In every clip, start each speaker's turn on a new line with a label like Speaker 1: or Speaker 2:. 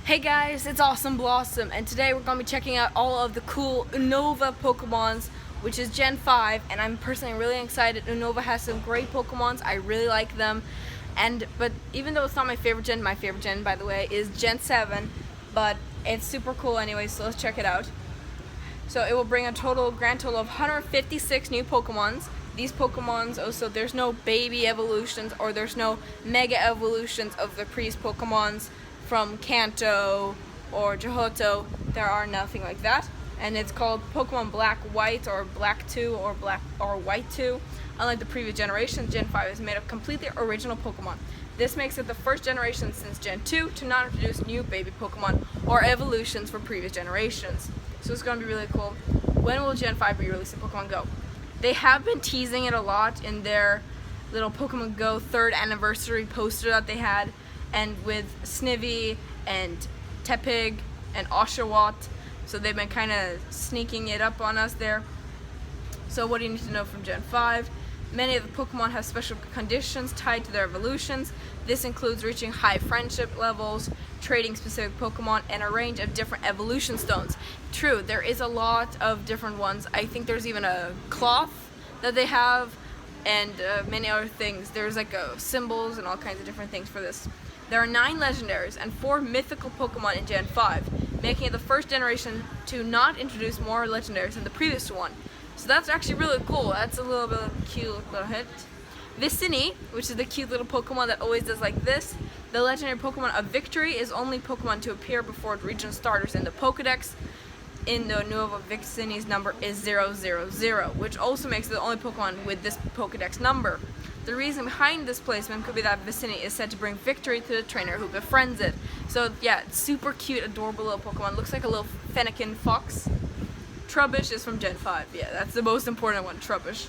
Speaker 1: Hey guys, it's OhSomeBlossom, and today we're going to be checking out all of the cool Unova Pokémons, which is Gen 5, and I'm personally really excited. Unova has some great Pokémons, I really like them, but even though it's not my favorite gen, by the way, is Gen 7, but it's super cool anyway, so let's check it out. So it will bring a grand total of 156 new Pokémons. These Pokémons, also there's no baby evolutions or there's no mega evolutions of the previous Pokémons from Kanto or Johto. There are nothing like that. And it's called Pokemon Black White or Black 2 or Black or White 2. Unlike the previous generation, Gen 5 is made of completely original Pokemon. This makes it the first generation since Gen 2 to not introduce new baby Pokemon or evolutions from previous generations. So it's going to be really cool. When will Gen 5 be released in Pokemon Go? They have been teasing it a lot in their little Pokemon Go 3rd anniversary poster that they had, and with Snivy and Tepig and Oshawott. So they've been kind of sneaking it up on us there. So what do you need to know from Gen 5? Many of the Pokemon have special conditions tied to their evolutions. This includes reaching high friendship levels, trading specific Pokemon, and a range of different evolution stones. True, there is a lot of different ones. I think there's even a cloth that they have, and many other things. There's like symbols and all kinds of different things for this. There are 9 legendaries and 4 mythical Pokemon in Gen 5, making it the first generation to not introduce more legendaries than the previous one. So that's actually really cool. That's a little bit of a cute little hit. Vicini, which is the cute little Pokemon that always does like this. The legendary Pokemon of Victory is only Pokemon to appear before region starters in the Pokedex. In the Unova, Vicini's number is 000, which also makes it the only Pokemon with this Pokedex number. The reason behind this placement could be that Vicini is said to bring victory to the trainer who befriends it. So yeah, it's super cute, adorable little Pokemon. Looks like a little Fennekin fox. Trubbish is from Gen 5. Yeah, that's the most important one, Trubbish.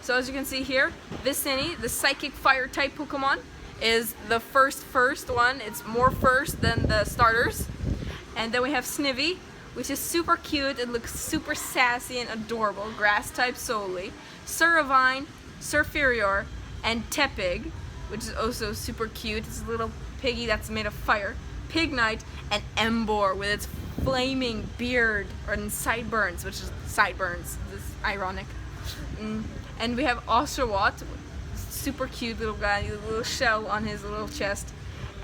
Speaker 1: So as you can see here, Vicini, the Psychic Fire type Pokemon, is the first one. It's more first than the starters. And then we have Snivy, which is super cute. It looks super sassy and adorable. Grass type solely. Survivine, Surferior, and Tepig, which is also super cute. It's a little piggy that's made of fire. Pignite, and Emboar with its flaming beard and sideburns, which is sideburns. This is ironic. And we have Oshawott, super cute little guy, with a little shell on his little chest,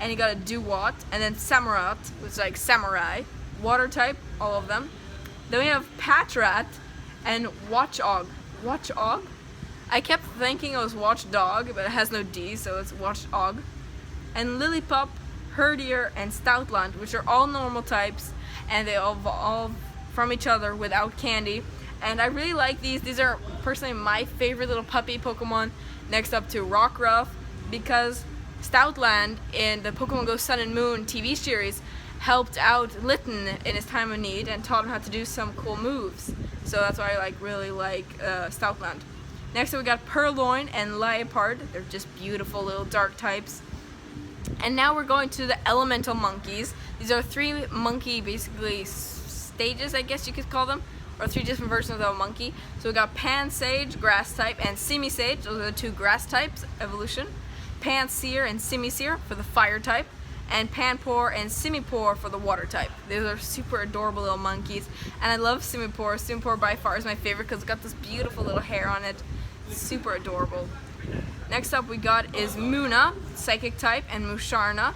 Speaker 1: and he got a Dewott, and then Samurott, which is like samurai, water type, all of them. Then we have Patrat and Watchog. Watchog? I kept thinking it was Watchdog, but it has no D, so it's Watchog. And Lillipup, Herdier, and Stoutland, which are all normal types, and they evolve from each other without candy. And I really like these. These are personally my favorite little puppy Pokemon, next up to Rockruff, because Stoutland in the Pokemon Go Sun and Moon TV series helped out Litten in his time of need and taught him how to do some cool moves. So that's why I really like Stoutland. Next up we got Purloin and Liepard. They're just beautiful little dark types. And now we're going to the elemental monkeys. These are 3 monkey basically stages, I guess you could call them, or 3 different versions of a monkey. So we got Pansage, grass type, and Simisage. Those are the 2 grass types evolution. Pansear and Simisear for the fire type, and Panpour and Simipour for the water type. These are super adorable little monkeys, and I love Simipour. Simipour by far is my favorite because it's got this beautiful little hair on it. It's super adorable. Next up we got is Muna, psychic type, and Musharna.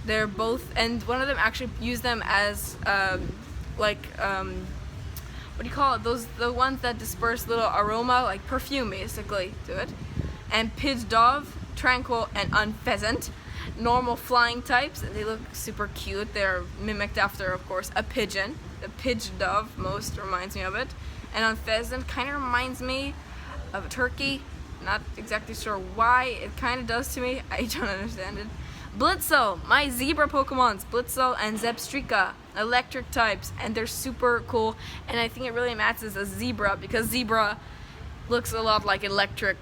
Speaker 1: They're both, and one of them actually used them as what do you call it? The ones that disperse little aroma, like perfume basically, to it. And Pidgeotto, Tranquil, and Unpheasant. Normal flying types, and they look super cute. They're mimicked after, of course, a pigeon. The Pidgeotto most reminds me of it. And Unpheasant kind of reminds me of a turkey. Not exactly sure why. It kind of does to me. I don't understand it. Blitzel, my zebra Pokemons, Blitzel and Zebstrika, electric types, and they're super cool. And I think it really matches a zebra because zebra looks a lot like electric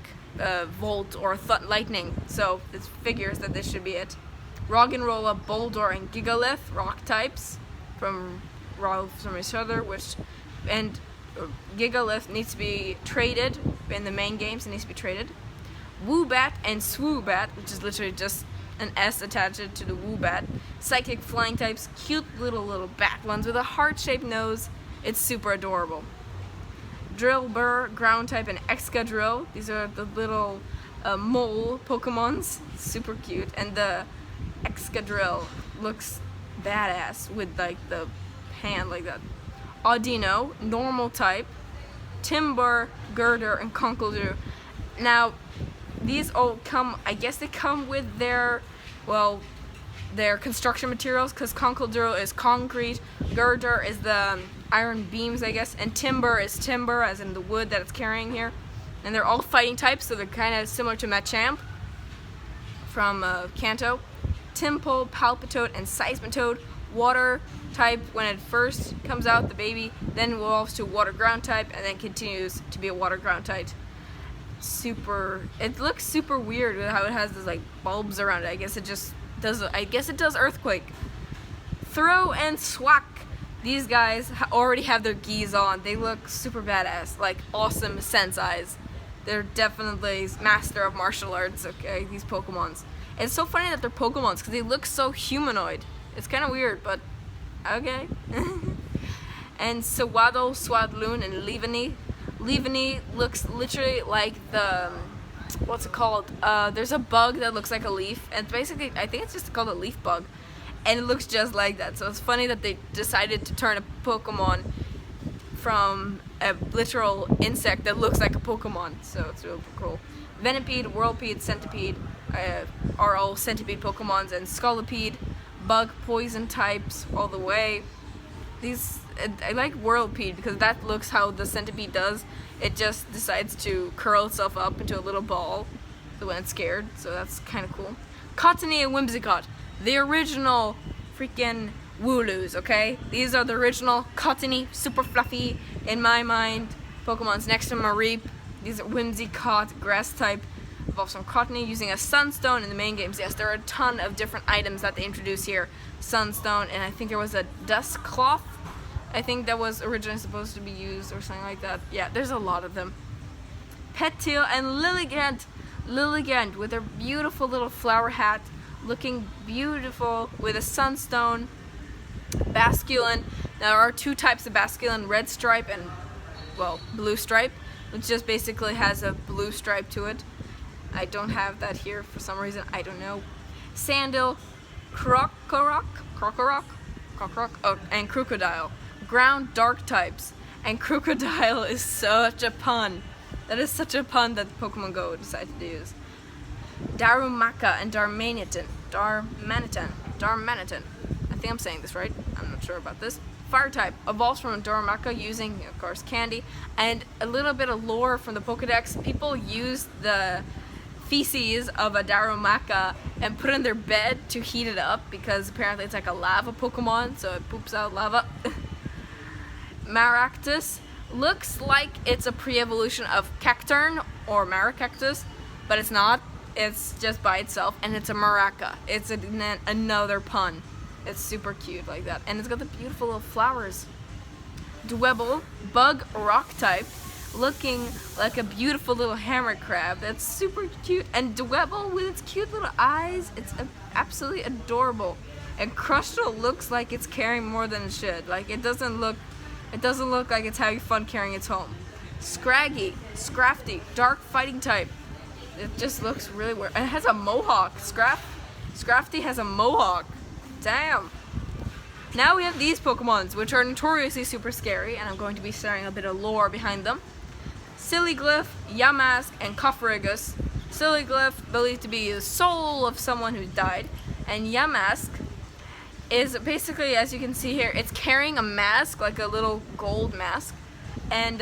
Speaker 1: Volt or Lightning. So it figures that this should be it. Roggenrola, Boldor, and Gigalith, rock types from each other, and Gigalith needs to be traded in the main games. It needs to be traded. Woobat and Swoobat, which is literally just an S attached to the Woobat. Psychic flying types, cute little bat ones with a heart-shaped nose. It's super adorable. Drillbur, ground type, and Excadrill. These are the little mole Pokemons. Super cute. And the Excadrill looks badass with like the hand like that. Audino, normal type. Timburr, Girder, and Conkeldurr. Now, these all come, I guess they come with their construction materials, because Conkeldurr is concrete, Girder is the iron beams, I guess, and Timburr is timber, as in the wood that it's carrying here. And they're all fighting types, so they're kind of similar to Machamp from Kanto. Tympole, Palpitoad, and Seismitoad, water type when it first comes out, the baby, then evolves to water ground type, and then continues to be a water ground type. It looks super weird with how it has those like bulbs around it. I guess it does earthquake. Throw and Swack. These guys already have their gis on. They look super badass, like awesome sensei's. They're definitely master of martial arts, okay, these Pokemons. It's so funny that they're Pokemons because they look so humanoid. It's kind of weird, but okay. And Sewaddle, Swadloon, and Leavanny. Leavanny looks literally like the, what's it called? There's a bug that looks like a leaf, and basically, I think it's just called a leaf bug. And it looks just like that, so it's funny that they decided to turn a Pokemon from a literal insect that looks like a Pokemon, so it's really cool. Venipede, Whirlpede, Centipede are all Centipede Pokemons, and Scolipede, bug, poison types all the way. I like Whirlpede because that looks how the Centipede does. It just decides to curl itself up into a little ball when it's scared, so that's kind of cool. Cottony and Whimsicott, the original freaking Wooloos, okay? These are the original Cottony, super fluffy, in my mind, Pokemons next to Mareep. These are Whimsicott, grass type, evolves from Cottony using a Sunstone in the main games. Yes, there are a ton of different items that they introduce here. Sunstone, and I think there was a Dust Cloth, I think that was originally supposed to be used or something like that. Yeah, there's a lot of them. Petil and Lilligant. Lilligant with her beautiful little flower hat, looking beautiful with a Sunstone. Basculin. Now, there are two types of Basculin, red stripe and, well, blue stripe, which just basically has a blue stripe to it. I don't have that here for some reason. I don't know. Sandil, Krokorok, and Crocodile. Ground dark types. And Crocodile is such a pun. That is such a pun that Pokemon Go decided to use. Darumaka and Darmanitan. I think I'm saying this right. I'm not sure about this. Fire type evolves from a Darumaka using, of course, candy. And a little bit of lore from the Pokedex. People use the feces of a Darumaka and put it in their bed to heat it up because apparently it's like a lava Pokemon, so it poops out lava. Maractus looks like it's a pre-evolution of Cacturne or Maracactus, but it's not. It's just by itself, and it's a Maraca. It's another pun. It's super cute like that, and it's got the beautiful little flowers. Dwebble, bug rock type, looking like a beautiful little hammer crab. That's super cute, and Dwebble with its cute little eyes. It's absolutely adorable. And Crustle looks like it's carrying more than it should. Like it doesn't look like it's having fun carrying its home. Scraggy, Scrafty, dark fighting type. It just looks really weird. And it has a mohawk. Scrafty has a mohawk. Damn. Now we have these Pokemons, which are notoriously super scary, and I'm going to be sharing a bit of lore behind them. Siliglyph, Yamask, and Cofferegus. Siliglyph, believed to be the soul of someone who died, and Yamask is basically, as you can see here, it's carrying a mask, like a little gold mask, and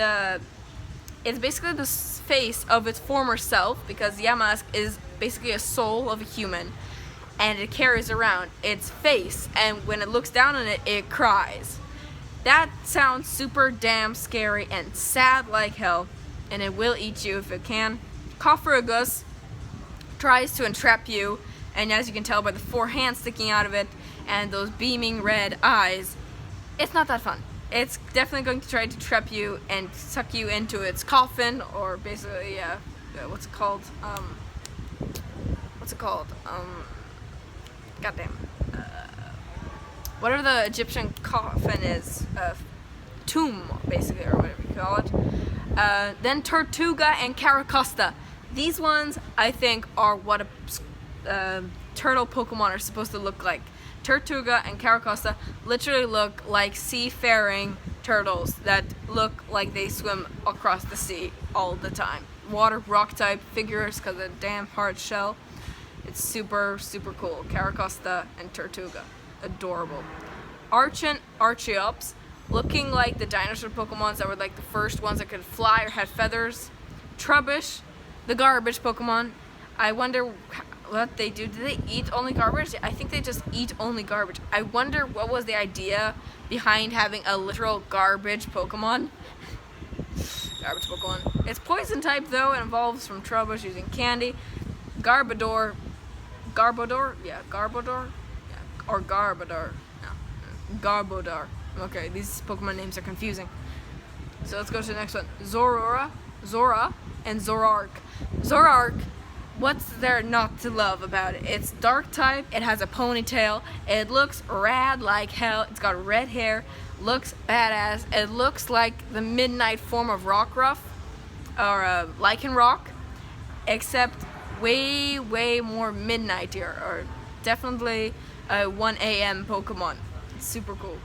Speaker 1: it's basically the face of its former self, because Yamask is basically a soul of a human, and it carries around its face, and when it looks down on it, it cries. That sounds super damn scary and sad like hell, and it will eat you if it can. Cofferegus tries to entrap you, and as you can tell by the 4 hands sticking out of it and those beaming red eyes, it's not that fun. It's definitely going to try to trap you and suck you into its coffin, or basically, what's it called? goddamn, whatever the Egyptian coffin is, tomb, basically, or whatever you call it. Then Tortuga and Caracosta. These ones, I think, are what a turtle Pokemon are supposed to look like. Tortuga and Caracosta literally look like seafaring turtles that look like they swim across the sea all the time. Water, rock type figures because of the damn hard shell. It's super, super cool. Caracosta and Tortuga. Adorable. Archeops, looking like the dinosaur Pokemons that were like the first ones that could fly or had feathers. Trubbish, the garbage Pokemon. I wonder what they do. Do they eat only garbage? I think they just eat only garbage. I wonder what was the idea behind having a literal garbage Pokemon. Garbage Pokemon. It's poison type though, and evolves from Trubbish using candy. Garbodor? Yeah, Garbodor? Yeah. Or Garbodor. No. Garbodor. Okay, these Pokemon names are confusing. So let's go to the next one. Zora, and Zoroark. Zoroark, what's there not to love about it? It's dark type, it has a ponytail, it looks rad like hell, it's got red hair, looks badass, it looks like the midnight form of Rockruff, or Lycanroc, except way, way more midnightier, or definitely a 1 a.m. Pokemon. It's super cool.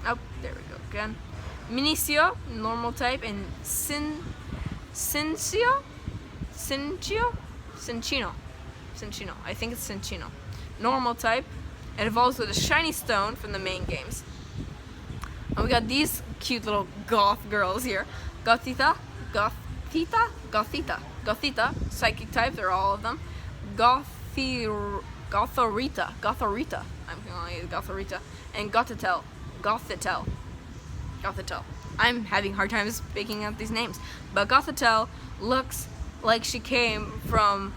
Speaker 1: Oh, there we go again. Minicio, normal type, and Cinchino, I think it's Cinchino. Normal type. It evolves with a shiny stone from the main games. And we got these cute little goth girls here. Gothita, psychic type, they're all of them. Gothorita, I'm calling it Gothorita. And Gothitelle. I'm having hard time speaking out these names. But Gothitelle looks like she came from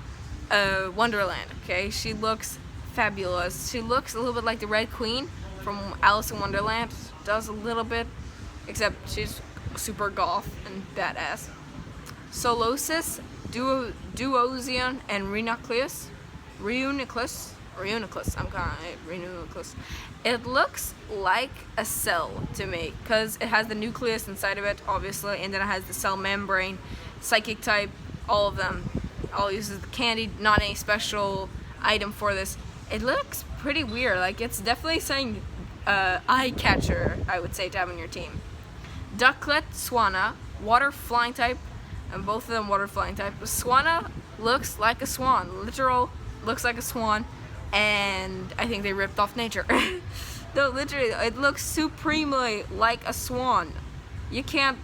Speaker 1: Wonderland, okay? She looks fabulous. She looks a little bit like the Red Queen from Alice in Wonderland. Does a little bit, except she's super goth and badass. Solosis, Duozion, and Reuniclus. I'm calling it Reuniclus. It looks like a cell to me because it has the nucleus inside of it, obviously, and then it has the cell membrane, psychic type, all of them. All uses the candy, not any special item for this. It looks pretty weird. Like, it's definitely something eye catcher, I would say, to have on your team. Ducklet, Swanna, water flying type, and both of them water flying type. Swanna looks like a swan, literal looks like a swan, and I think they ripped off nature. No, literally, it looks supremely like a swan. You can't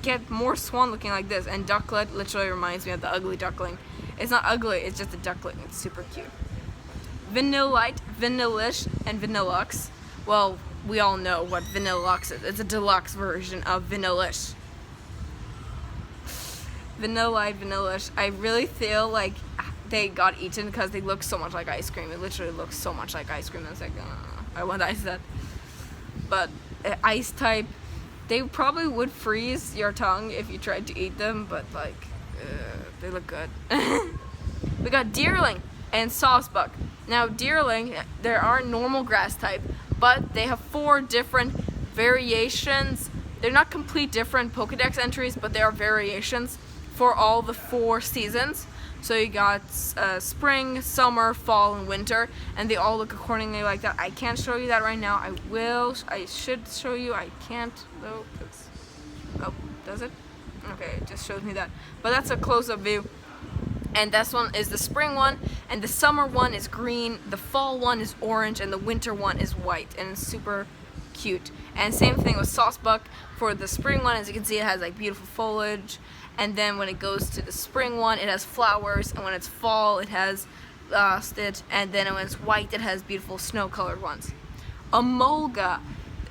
Speaker 1: get more swan looking like this. And Ducklet literally reminds me of the ugly duckling. It's not ugly, it's just a duckling. It's super cute. Vanillite, Vanillish, and Vanillux. Well, we all know what Vanillux is. It's a deluxe version of Vanillish. Vanillite, Vanillish. I really feel like they got eaten because they look so much like ice cream. It literally looks so much like ice cream. It's like, I want ice that. But ice type, they probably would freeze your tongue if you tried to eat them, but like, they look good. We got Deerling and Saucebuck. Now Deerling, there are normal grass type, but they have 4 different variations. They're not complete different Pokedex entries, but they are variations for all the 4 seasons. So you got spring, summer, fall, and winter, and they all look accordingly like that. I can't show you that right now. I should show you. I can't though. Oh, does it? Okay, it just shows me that. But that's a close-up view. And this one is the spring one, and the summer one is green, the fall one is orange, and the winter one is white, and it's super cute. And same thing with Saucebuck. For the spring one, as you can see, it has like beautiful foliage, and then when it goes to the spring one, it has flowers, and when it's fall, it has stitch, and then when it's white, it has beautiful snow-colored ones. Emolga,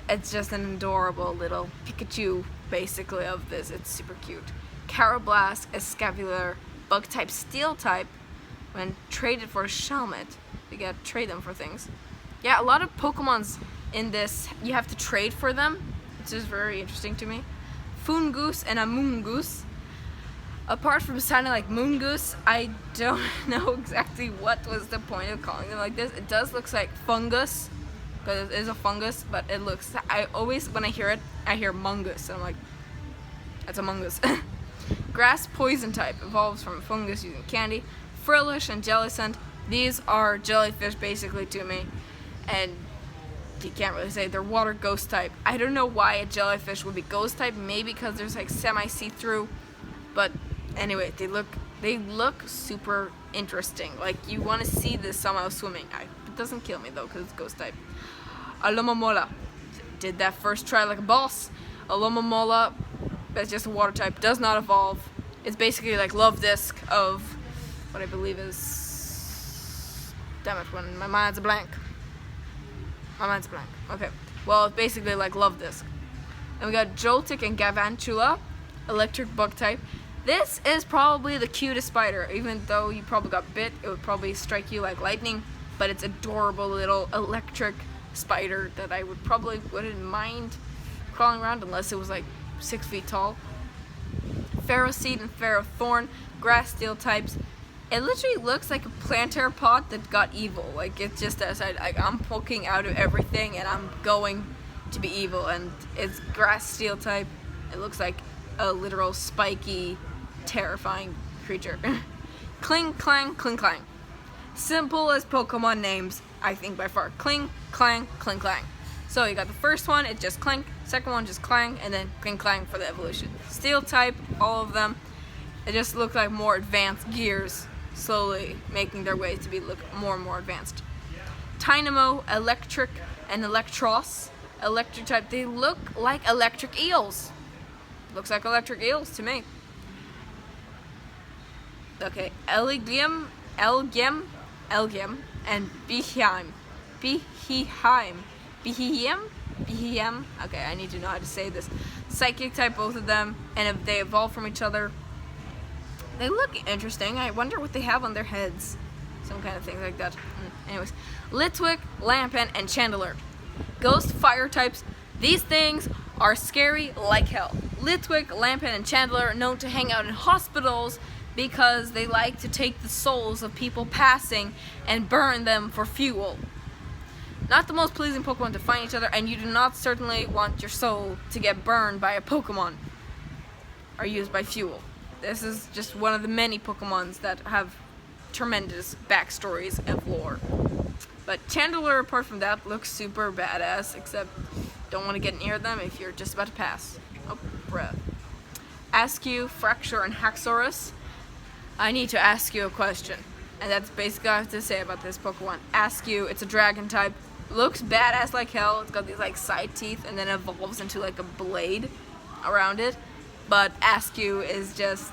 Speaker 1: it's just an adorable little Pikachu, basically, of this. It's super cute. Carablast, Escapular, bug type, steel type. When traded for a Shelmet, you gotta trade them for things. Yeah, a lot of Pokemons in this, you have to trade for them, which is very interesting to me. Foongoose and Amoongoose. Apart from sounding like Moongoose, I don't know exactly what was the point of calling them like this. It does look like fungus, because it is a fungus, but it looks, I always, when I hear it, I hear mungus, and I'm like, that's a mungus. Grass poison type, evolves from fungus using candy. Frillish and Jellicent, these are jellyfish basically to me, and you can't really say they're water ghost type. I don't know why a jellyfish would be ghost type, maybe because there's like semi see-through, but anyway, they look super interesting. Like, you want to see this somehow swimming. It doesn't kill me though, because it's ghost type. Alomomola, did that first try like a boss. Alomomola, that's just a water type, does not evolve. It's basically like Love Disc of what I believe is, damn it, when my mind's a blank. Okay, well, it's basically like Love Disc. And we got Joltik and Gavantula, electric bug type. This is probably the cutest spider. Even though you probably got bit, it would probably strike you like lightning, but it's adorable little electric spider that I wouldn't mind crawling around unless it was like 6 feet tall. Ferroseed and Ferrothorn, grass steel types. It literally looks like a planter pot that got evil. Like, it's just as I'm poking out of everything and I'm going to be evil, and it's grass steel type. It looks like a literal spiky, terrifying creature. Kling, Clang, Kling, Clang. Simple as Pokemon names, I think by far. Kling, Clang, Kling, Clang. So you got the first one, it's just Clink, second one just Clang, and then Kling, Clang for the evolution. Steel type, all of them. It just look like more advanced gears, slowly making their way to be more and more advanced. Tynamo, Electric, and Electros. Electric type, they look like electric eels. Looks like electric eels to me. Okay, Elgium, and Beheim. Okay, I need to know how to say this. Psychic type, both of them, and if they evolve from each other, they look interesting. I wonder what they have on their heads. Some kind of things like that. Anyways, Litwick, Lampent, and Chandelure. Ghost fire types. These things are scary like hell. Litwick, Lampent, and Chandelure are known to hang out in hospitals because they like to take the souls of people passing and burn them for fuel. Not the most pleasing Pokemon to find each other, and you do not certainly want your soul to get burned by a Pokemon or used by fuel. This is just one of the many Pokemons that have tremendous backstories and lore. But Chandelure, apart from that, looks super badass, except don't want to get near them if you're just about to pass. Oh, bruh. Askew, Fracture, and Haxorus. I need to ask you a question, and that's basically all I have to say about this Pokemon. Askew, it's a dragon type. Looks badass like hell. It's got these like side teeth and then evolves into like a blade around it. But Askew is just,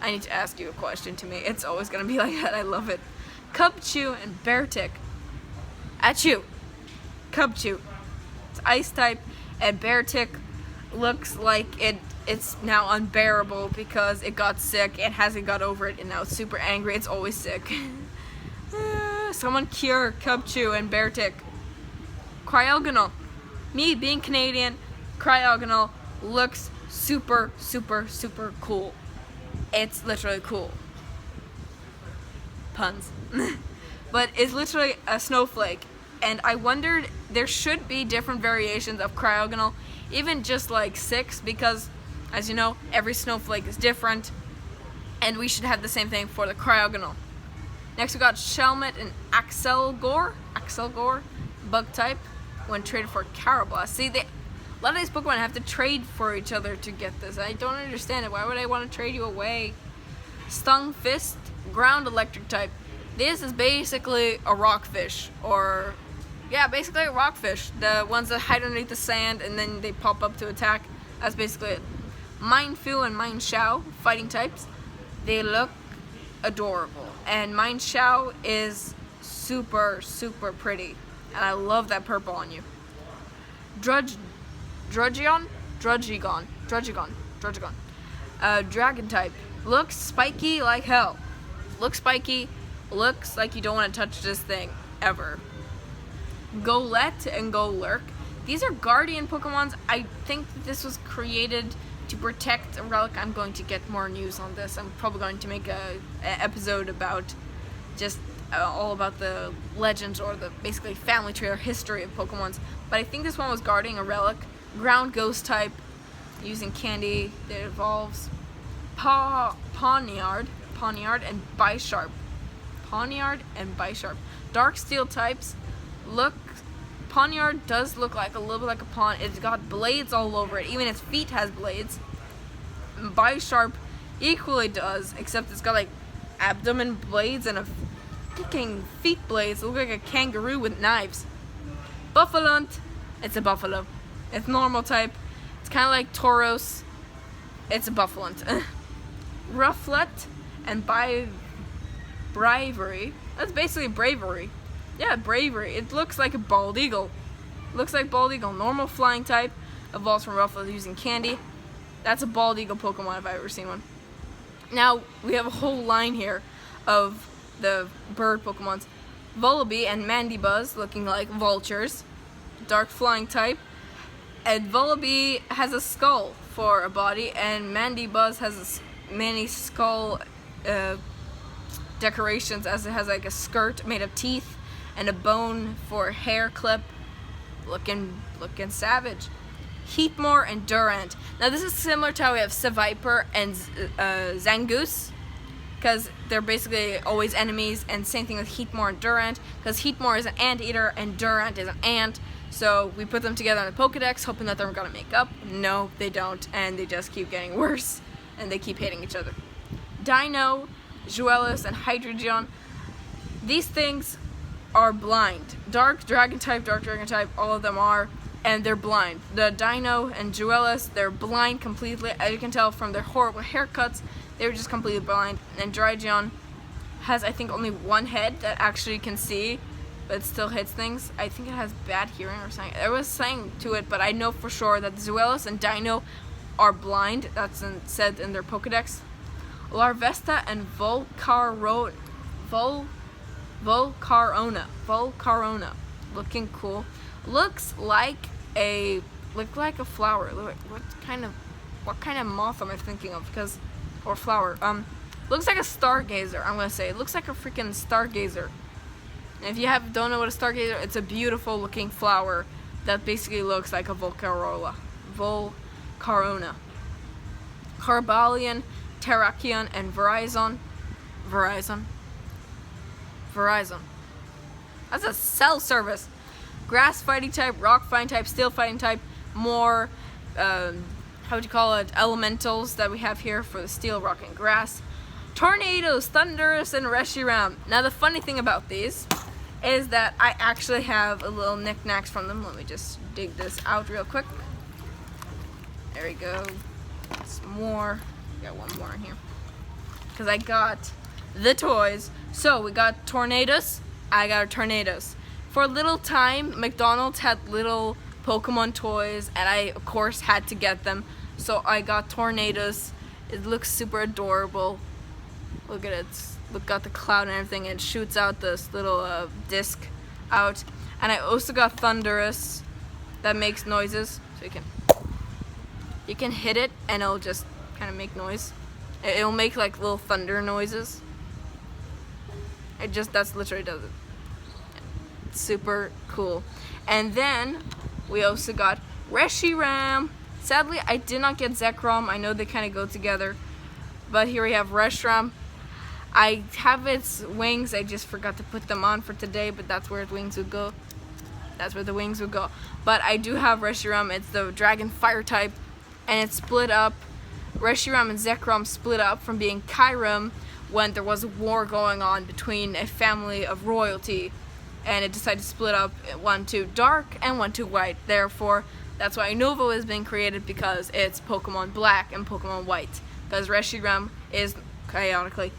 Speaker 1: I need to ask you a question to me. It's always going to be like that. I love it. Cubchoo and Beartic. Achoo! Cubchoo. It's ice type, and Beartic looks like it's now unbearable because it got sick. It hasn't got over it, and now it's super angry. It's always sick. Someone cure Cubchoo and Beartic. Cryogonal. Me being Canadian, Cryogonal looks super, super, super cool. It's literally cool. Puns. But it's literally a snowflake. And I wondered, there should be different variations of Cryogonal, even just like 6, because, as you know, every snowflake is different, and we should have the same thing for the Cryogonal. Next we got Shelmet and Axelgor, bug type, when traded for Carablast. See, a lot of these Pokemon have to trade for each other to get this. I don't understand it. Why would I want to trade you away? Stung Fist, ground electric type. This is basically a rockfish, or yeah, basically a rockfish. The ones that hide underneath the sand and then they pop up to attack. That's basically it. Mindfu and Mindshao, fighting types. They look adorable, and Mindshao is super, super pretty, and I love that purple on you. Drudgeon, dragon type. Looks spiky like hell. Looks spiky. Looks like you don't want to touch this thing ever. Golett and Golurk. These are guardian Pokemons. I think that this was created to protect a relic. I'm going to get more news on this. I'm probably going to make a episode about just all about the legends or the basically family tree or history of Pokémons. But I think this one was guarding a relic. Ground ghost type, using candy that evolves. Pawniard and Bisharp. Pawniard and Bisharp. Dark steel types. Pawniard does look like a little bit like a pawn. It's got blades all over it. Even its feet has blades. Bisharp equally does, except it's got like abdomen blades and a fucking feet blades. It looks like a kangaroo with knives. Buffalunt. It's a buffalo. It's normal type. It's kind of like Tauros. It's a Buffalunt. Rufflet and Bravery. That's basically bravery. Yeah, bravery. It looks like a bald eagle. Looks like bald eagle. Normal flying type. Evolves from Rufflet using candy. That's a bald eagle Pokemon if I've ever seen one. Now, we have a whole line here of the bird Pokemons. Vullaby and Mandibuzz looking like vultures. Dark flying type. And Vullaby has a skull for a body, and Mandibuzz has many skull decorations, as it has like a skirt made of teeth and a bone for a hair clip. Looking savage. Heatmor and Durant. Now this is similar to how we have Seviper and Zangoose, because they're basically always enemies, and same thing with Heatmor and Durant, because Heatmor is an anteater and Durant is an ant. So we put them together in the Pokedex, hoping that they're gonna make up. No, they don't, and they just keep getting worse, and they keep hitting each other. Dino, Juelis, and Hydreigon. These things are blind. Dark Dragon type, all of them are, and they're blind. The Dino and Juelis, they're blind completely. As you can tell from their horrible haircuts, they were just completely blind. And Hydreigon has, I think, only one head that actually can see, but it still hits things. I think it has bad hearing or something. There was something to it, but I know for sure that Zuelis and Dino are blind. That's said in their Pokedex. Larvesta and Volcarona. Looking cool. Looks like a flower. What kind of moth am I thinking of? Or flower. Looks like a stargazer, I'm gonna say. It looks like a freaking stargazer. If you don't know what a stargazer, it's a beautiful looking flower that basically looks like a Volcarona. Carbalion, Terrakion, and Verizon. That's a cell service. Grass fighting type, rock fighting type, steel fighting type, more, elementals that we have here for the steel, rock, and grass. Tornadoes, Thundurus, and Reshiram. Now the funny thing about these is that I actually have a little knickknacks from them. Let me just dig this out real quick. There we go. Some more. Got one more in here. Because I got the toys. So we got Tornadoes. I got a Tornadoes. For a little time, McDonald's had little Pokemon toys, and I, of course, had to get them. So I got Tornadoes. It looks super adorable. Look at it. Look, got the cloud and everything, and it shoots out this little disc out. And I also got Thundurus that makes noises, so you can hit it and it'll just kind of make noise. It'll make like little thunder noises. That's literally does it. It's super cool. And then we also got Reshiram. Sadly, I did not get Zekrom. I know they kind of go together, but here we have Reshiram. I have its wings. I just forgot to put them on for today, but that's where its wings would go. That's where the wings would go. But I do have Reshiram. It's the Dragon Fire type, and it's split up. Reshiram and Zekrom split up from being Kyurem when there was a war going on between a family of royalty, and it decided to split up, one to dark and one to white. Therefore, that's why Unova is being created, because it's Pokemon Black and Pokemon White. Because Reshiram is chaotically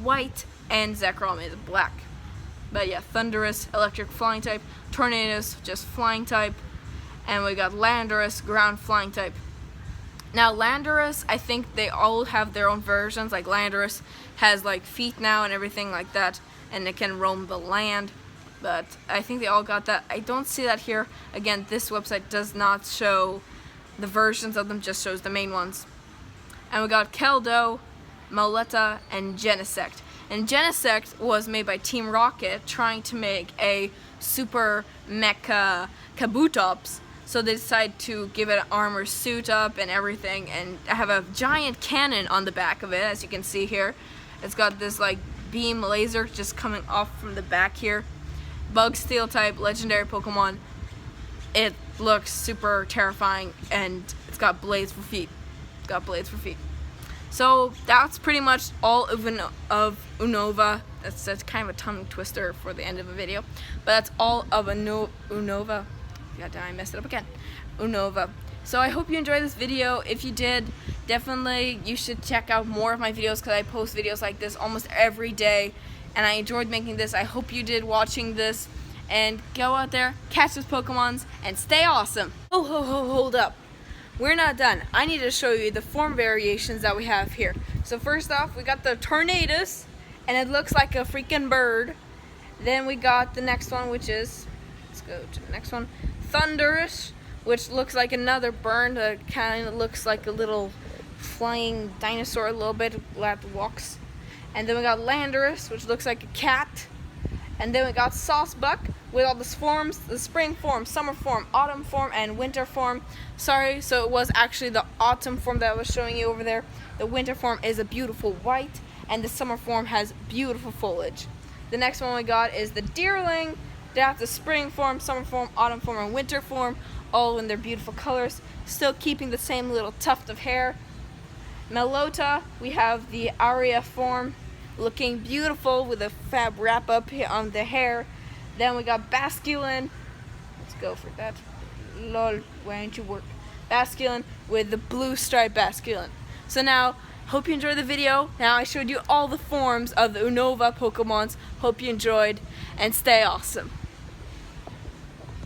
Speaker 1: white and Zekrom is black. But yeah, Thundurus, electric flying type, Tornadoes, just flying type, and we got Landorus, ground flying type. Now Landorus, I think they all have their own versions. Like Landorus has like feet now and everything like that, and it can roam the land. But I think they all got that. I don't see that here. Again, this website does not show the versions of them, just shows the main ones. And we got Keldo, Mauletta, and Genesect. And Genesect was made by Team Rocket trying to make a super mecha Kabutops. So they decided to give it an armor suit up and everything, and have a giant cannon on the back of it, as you can see here. It's got this like beam laser just coming off from the back here. Bug Steel type, legendary Pokemon. It looks super terrifying, and it's got blades for feet. It's got blades for feet. So that's pretty much all of Unova. That's kind of a tongue twister for the end of a video, but that's all of Unova. God damn, I messed it up again. Unova. So I hope you enjoyed this video. If you did, definitely you should check out more of my videos, because I post videos like this almost every day, and I enjoyed making this. I hope you did watching this, and go out there, catch those Pokemons, and stay awesome. Oh, hold up. We're not done. I need to show you the form variations that we have here. So first off, we got the Tornadus, and it looks like a freaking bird. Then we got the next one, which is, let's go to the next one, Thunderous, which looks like another bird. Kind of looks like a little flying dinosaur a little bit, that walks. And then we got Landorus, which looks like a cat. And then we got Saucebuck with all the forms, the spring form, summer form, autumn form, and winter form. Sorry, so it was actually the autumn form that I was showing you over there. The winter form is a beautiful white, and the summer form has beautiful foliage. The next one we got is the Deerling. That's the spring form, summer form, autumn form, and winter form, all in their beautiful colors, still keeping the same little tuft of hair. Melota, we have the Aria form, looking beautiful with a fab wrap up here on the hair. Then we got Basculin. Let's go for that. Lol, why don't you work? Basculin with the blue stripe Basculin. So now, hope you enjoyed the video. Now I showed you all the forms of the Unova Pokemons. Hope you enjoyed, and stay awesome.